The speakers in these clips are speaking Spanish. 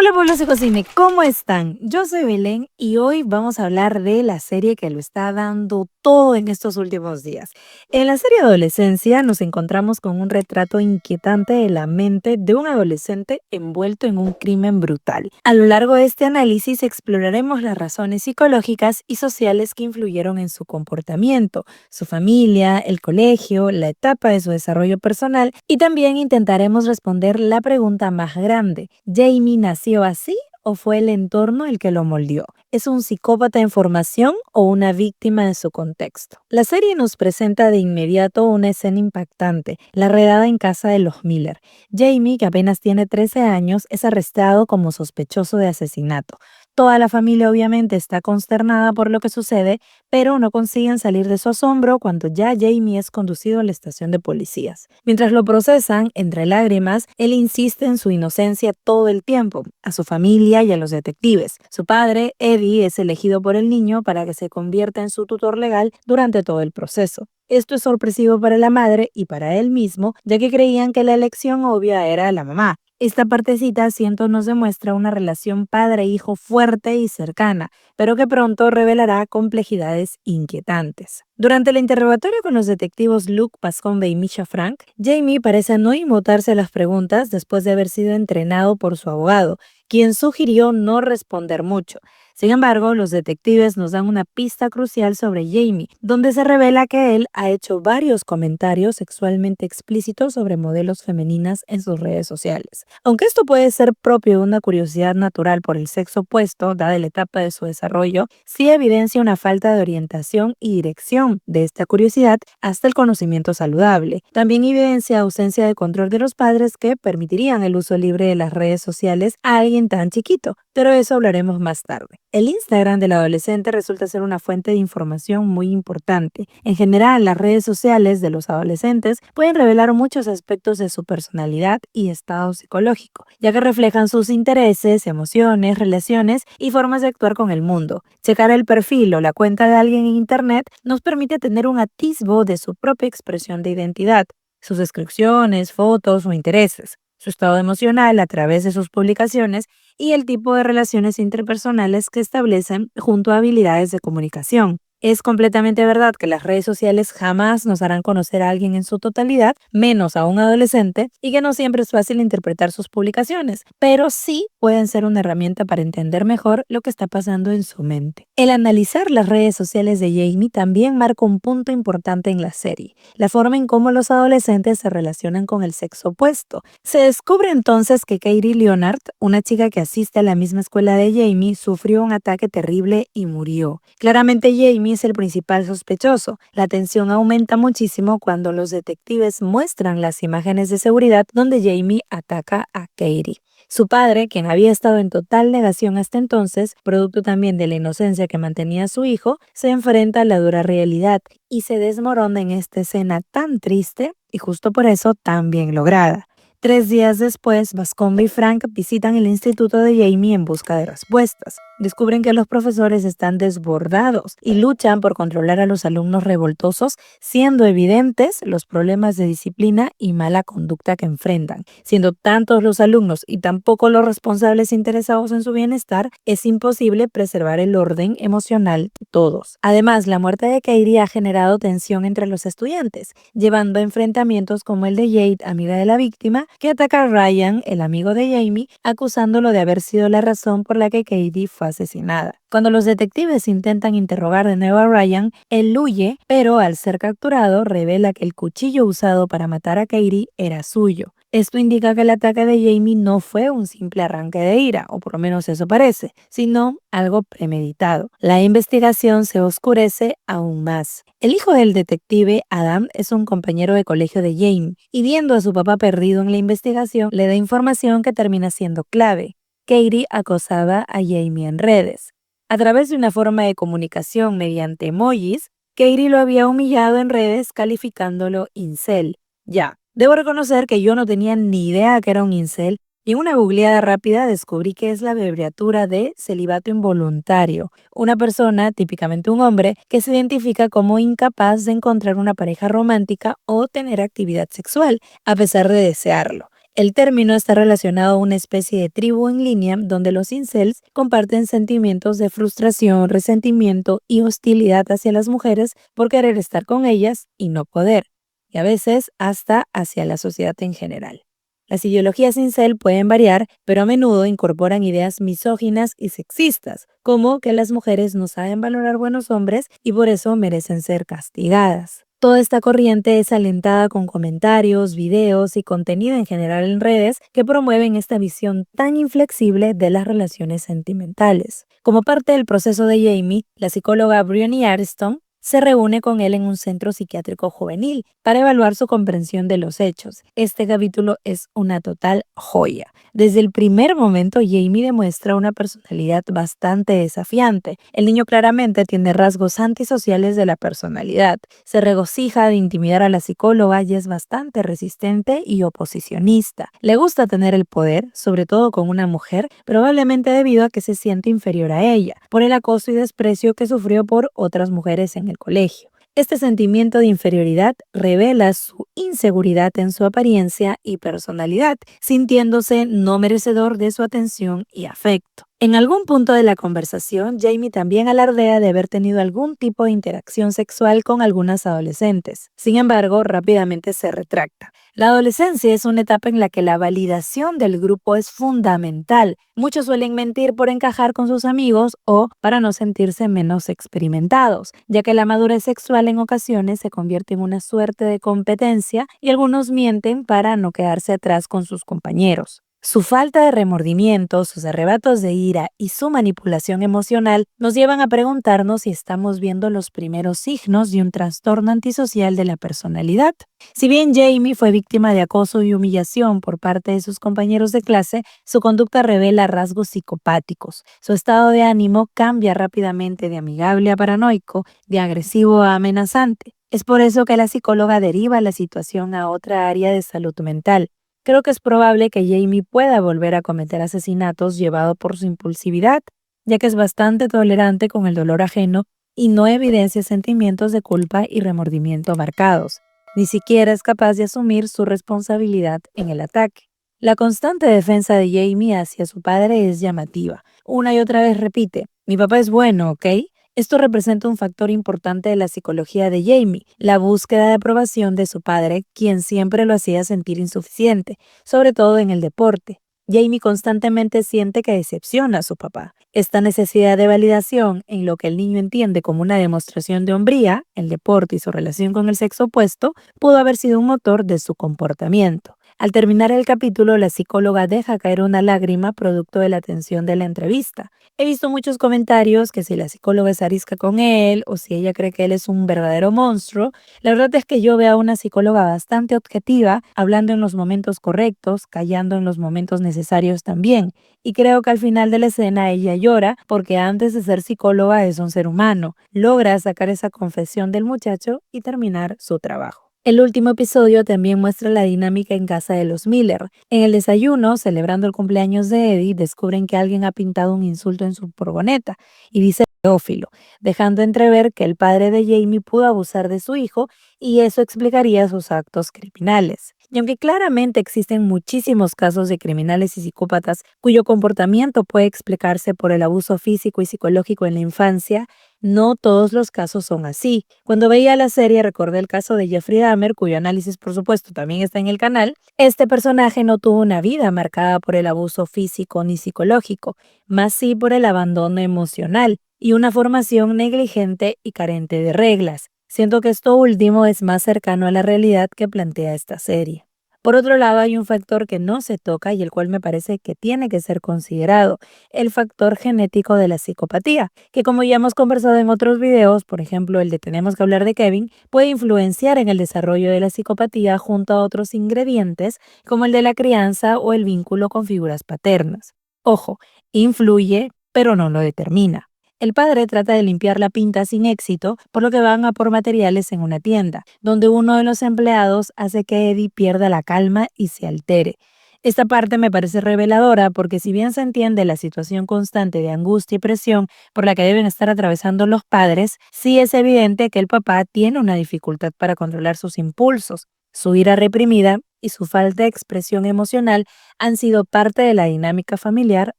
Hola pueblos de Cocine, ¿cómo están? Yo soy Belén y hoy vamos a hablar de la serie que lo está dando todo en estos últimos días. En la serie Adolescencia nos encontramos con un retrato inquietante de la mente de un adolescente envuelto en un crimen brutal. A lo largo de este análisis exploraremos las razones psicológicas y sociales que influyeron en su comportamiento, su familia, el colegio, la etapa de su desarrollo personal y también intentaremos responder la pregunta más grande: ¿Jamie nació así o fue el entorno el que lo moldeó? ¿Es un psicópata en formación o una víctima de su contexto? La serie nos presenta de inmediato una escena impactante: la redada en casa de los Miller. Jamie, que apenas tiene 13 años, es arrestado como sospechoso de asesinato. Toda la familia obviamente está consternada por lo que sucede, pero no consiguen salir de su asombro cuando ya Jamie es conducido a la estación de policías. Mientras lo procesan, entre lágrimas, él insiste en su inocencia todo el tiempo, a su familia y a los detectives. Su padre, Eddie, es elegido por el niño para que se convierta en su tutor legal durante todo el proceso. Esto es sorpresivo para la madre y para él mismo, ya que creían que la elección obvia era la mamá. Esta partecita siento nos demuestra una relación padre-hijo fuerte y cercana, pero que pronto revelará complejidades inquietantes. Durante el interrogatorio con los detectives Luke Pascombe y Misha Frank, Jamie parece no inmutarse a las preguntas después de haber sido entrenado por su abogado, quien sugirió no responder mucho. Sin embargo, los detectives nos dan una pista crucial sobre Jamie, donde se revela que él ha hecho varios comentarios sexualmente explícitos sobre modelos femeninas en sus redes sociales. Aunque esto puede ser propio de una curiosidad natural por el sexo opuesto, dada la etapa de su desarrollo, sí evidencia una falta de orientación y dirección de esta curiosidad hasta el conocimiento saludable. También evidencia ausencia de control de los padres que permitirían el uso libre de las redes sociales a alguien tan chiquito, pero de eso hablaremos más tarde. El Instagram del adolescente resulta ser una fuente de información muy importante. En general, las redes sociales de los adolescentes pueden revelar muchos aspectos de su personalidad y estado psicológico, ya que reflejan sus intereses, emociones, relaciones y formas de actuar con el mundo. Checar el perfil o la cuenta de alguien en Internet nos permite tener un atisbo de su propia expresión de identidad, sus descripciones, fotos o intereses, su estado emocional a través de sus publicaciones y el tipo de relaciones interpersonales que establecen junto a habilidades de comunicación. Es completamente verdad que las redes sociales jamás nos harán conocer a alguien en su totalidad, menos a un adolescente, y que no siempre es fácil interpretar sus publicaciones, pero sí pueden ser una herramienta para entender mejor lo que está pasando en su mente. El analizar las redes sociales de Jamie también marca un punto importante en la serie: la forma en cómo los adolescentes se relacionan con el sexo opuesto. Se descubre entonces que Katie Leonard, una chica que asiste a la misma escuela de Jamie, sufrió un ataque terrible y murió. Claramente Jamie es el principal sospechoso. La tensión aumenta muchísimo cuando los detectives muestran las imágenes de seguridad donde Jamie ataca a Katie. Su padre, quien había estado en total negación hasta entonces, producto también de la inocencia que mantenía su hijo, se enfrenta a la dura realidad y se desmorona en esta escena tan triste y justo por eso tan bien lograda. 3 días después, Bascombe y Frank visitan el instituto de Jamie en busca de respuestas. Descubren que los profesores están desbordados y luchan por controlar a los alumnos revoltosos, siendo evidentes los problemas de disciplina y mala conducta que enfrentan. Siendo tantos los alumnos y tan pocos los responsables interesados en su bienestar, es imposible preservar el orden emocional de todos. Además, la muerte de Katie ha generado tensión entre los estudiantes, llevando a enfrentamientos como el de Jade, amiga de la víctima, que ataca a Ryan, el amigo de Jamie, acusándolo de haber sido la razón por la que Katie fue asesinada. Cuando los detectives intentan interrogar de nuevo a Ryan, él huye, pero al ser capturado revela que el cuchillo usado para matar a Katie era suyo. Esto indica que el ataque de Jamie no fue un simple arranque de ira, o por lo menos eso parece, sino algo premeditado. La investigación se oscurece aún más. El hijo del detective, Adam, es un compañero de colegio de Jamie, y viendo a su papá perdido en la investigación, le da información que termina siendo clave. Katie acosaba a Jamie en redes. A través de una forma de comunicación mediante emojis, Katie lo había humillado en redes calificándolo incel. Ya, debo reconocer que yo no tenía ni idea que era un incel, y en una googleada rápida descubrí que es la abreviatura de celibato involuntario, una persona, típicamente un hombre, que se identifica como incapaz de encontrar una pareja romántica o tener actividad sexual, a pesar de desearlo. El término está relacionado a una especie de tribu en línea donde los incels comparten sentimientos de frustración, resentimiento y hostilidad hacia las mujeres por querer estar con ellas y no poder, y a veces hasta hacia la sociedad en general. Las ideologías incel pueden variar, pero a menudo incorporan ideas misóginas y sexistas, como que las mujeres no saben valorar buenos hombres y por eso merecen ser castigadas. Toda esta corriente es alentada con comentarios, videos y contenido en general en redes que promueven esta visión tan inflexible de las relaciones sentimentales. Como parte del proceso de Jamie, la psicóloga Briony Ariston se reúne con él en un centro psiquiátrico juvenil para evaluar su comprensión de los hechos. Este capítulo es una total joya. Desde el primer momento, Jamie demuestra una personalidad bastante desafiante. El niño claramente tiene rasgos antisociales de la personalidad. Se regocija de intimidar a la psicóloga y es bastante resistente y oposicionista. Le gusta tener el poder, sobre todo con una mujer, probablemente debido a que se siente inferior a ella, por el acoso y desprecio que sufrió por otras mujeres en el colegio. Este sentimiento de inferioridad revela su inseguridad en su apariencia y personalidad, sintiéndose no merecedor de su atención y afecto. En algún punto de la conversación, Jamie también alardea de haber tenido algún tipo de interacción sexual con algunas adolescentes. Sin embargo, rápidamente se retracta. La adolescencia es una etapa en la que la validación del grupo es fundamental. Muchos suelen mentir por encajar con sus amigos o para no sentirse menos experimentados, ya que la madurez sexual en ocasiones se convierte en una suerte de competencia y algunos mienten para no quedarse atrás con sus compañeros. Su falta de remordimiento, sus arrebatos de ira y su manipulación emocional nos llevan a preguntarnos si estamos viendo los primeros signos de un trastorno antisocial de la personalidad. Si bien Jamie fue víctima de acoso y humillación por parte de sus compañeros de clase, su conducta revela rasgos psicopáticos. Su estado de ánimo cambia rápidamente de amigable a paranoico, de agresivo a amenazante. Es por eso que la psicóloga deriva la situación a otra área de salud mental. Creo que es probable que Jamie pueda volver a cometer asesinatos llevado por su impulsividad, ya que es bastante tolerante con el dolor ajeno y no evidencia sentimientos de culpa y remordimiento marcados. Ni siquiera es capaz de asumir su responsabilidad en el ataque. La constante defensa de Jamie hacia su padre es llamativa. Una y otra vez repite, mi papá es bueno, ¿ok? Esto representa un factor importante de la psicología de Jamie, la búsqueda de aprobación de su padre, quien siempre lo hacía sentir insuficiente, sobre todo en el deporte. Jamie constantemente siente que decepciona a su papá. Esta necesidad de validación en lo que el niño entiende como una demostración de hombría, el deporte y su relación con el sexo opuesto, pudo haber sido un motor de su comportamiento. Al terminar el capítulo, la psicóloga deja caer una lágrima producto de la tensión de la entrevista. He visto muchos comentarios que si la psicóloga es arisca con él o si ella cree que él es un verdadero monstruo. La verdad es que yo veo a una psicóloga bastante objetiva, hablando en los momentos correctos, callando en los momentos necesarios también. Y creo que al final de la escena ella llora porque antes de ser psicóloga es un ser humano. Logra sacar esa confesión del muchacho y terminar su trabajo. El último episodio también muestra la dinámica en casa de los Miller. En el desayuno, celebrando el cumpleaños de Eddie, descubren que alguien ha pintado un insulto en su furgoneta y dice pedófilo, dejando entrever que el padre de Jamie pudo abusar de su hijo y eso explicaría sus actos criminales. Y aunque claramente existen muchísimos casos de criminales y psicópatas cuyo comportamiento puede explicarse por el abuso físico y psicológico en la infancia, no todos los casos son así. Cuando veía la serie recordé el caso de Jeffrey Dahmer, cuyo análisis por supuesto también está en el canal. Este personaje no tuvo una vida marcada por el abuso físico ni psicológico, más sí por el abandono emocional y una formación negligente y carente de reglas. Siento que esto último es más cercano a la realidad que plantea esta serie. Por otro lado, hay un factor que no se toca y el cual me parece que tiene que ser considerado, el factor genético de la psicopatía, que como ya hemos conversado en otros videos, por ejemplo el de Tenemos que hablar de Kevin, puede influenciar en el desarrollo de la psicopatía junto a otros ingredientes como el de la crianza o el vínculo con figuras paternas. Ojo, influye, pero no lo determina. El padre trata de limpiar la pinta sin éxito, por lo que van a por materiales en una tienda, donde uno de los empleados hace que Eddie pierda la calma y se altere. Esta parte me parece reveladora porque si bien se entiende la situación constante de angustia y presión por la que deben estar atravesando los padres, sí es evidente que el papá tiene una dificultad para controlar sus impulsos. Su ira reprimida y su falta de expresión emocional han sido parte de la dinámica familiar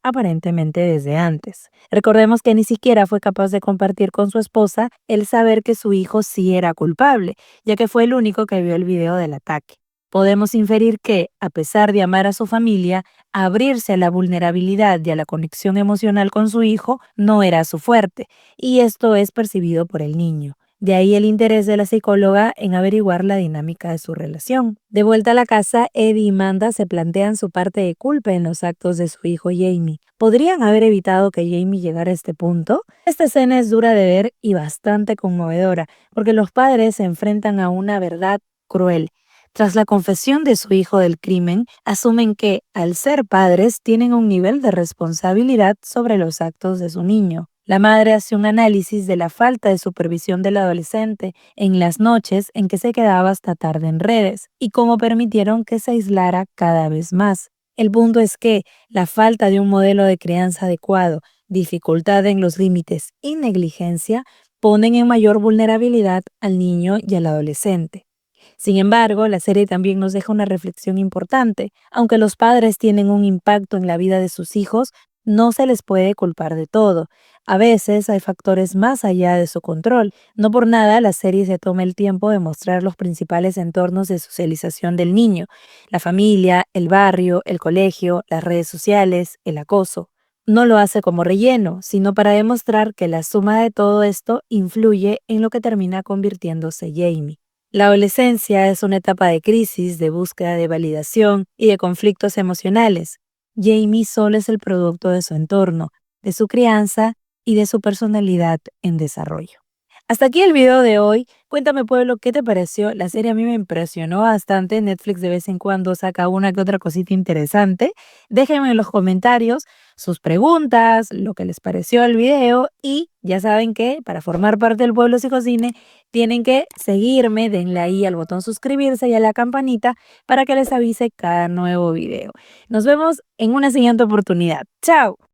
aparentemente desde antes. Recordemos que ni siquiera fue capaz de compartir con su esposa el saber que su hijo sí era culpable, ya que fue el único que vio el video del ataque. Podemos inferir que, a pesar de amar a su familia, abrirse a la vulnerabilidad y a la conexión emocional con su hijo no era su fuerte, y esto es percibido por el niño. De ahí el interés de la psicóloga en averiguar la dinámica de su relación. De vuelta a la casa, Eddie y Amanda se plantean su parte de culpa en los actos de su hijo Jamie. ¿Podrían haber evitado que Jamie llegara a este punto? Esta escena es dura de ver y bastante conmovedora, porque los padres se enfrentan a una verdad cruel. Tras la confesión de su hijo del crimen, asumen que, al ser padres, tienen un nivel de responsabilidad sobre los actos de su niño. La madre hace un análisis de la falta de supervisión del adolescente en las noches en que se quedaba hasta tarde en redes y cómo permitieron que se aislara cada vez más. El punto es que la falta de un modelo de crianza adecuado, dificultad en los límites y negligencia ponen en mayor vulnerabilidad al niño y al adolescente. Sin embargo, la serie también nos deja una reflexión importante. Aunque los padres tienen un impacto en la vida de sus hijos, no se les puede culpar de todo. A veces hay factores más allá de su control. No por nada la serie se toma el tiempo de mostrar los principales entornos de socialización del niño: la familia, el barrio, el colegio, las redes sociales, el acoso. No lo hace como relleno, sino para demostrar que la suma de todo esto influye en lo que termina convirtiéndose Jamie. La adolescencia es una etapa de crisis, de búsqueda de validación y de conflictos emocionales. Jamie solo es el producto de su entorno, de su crianza y de su personalidad en desarrollo. Hasta aquí el video de hoy. Cuéntame, pueblo, ¿qué te pareció? La serie a mí me impresionó bastante. Netflix de vez en cuando saca una que otra cosita interesante. Déjenme en los comentarios sus preguntas, lo que les pareció el video, y ya saben que para formar parte del Pueblo Psicocine tienen que seguirme, denle ahí al botón suscribirse y a la campanita para que les avise cada nuevo video. Nos vemos en una siguiente oportunidad. ¡Chao!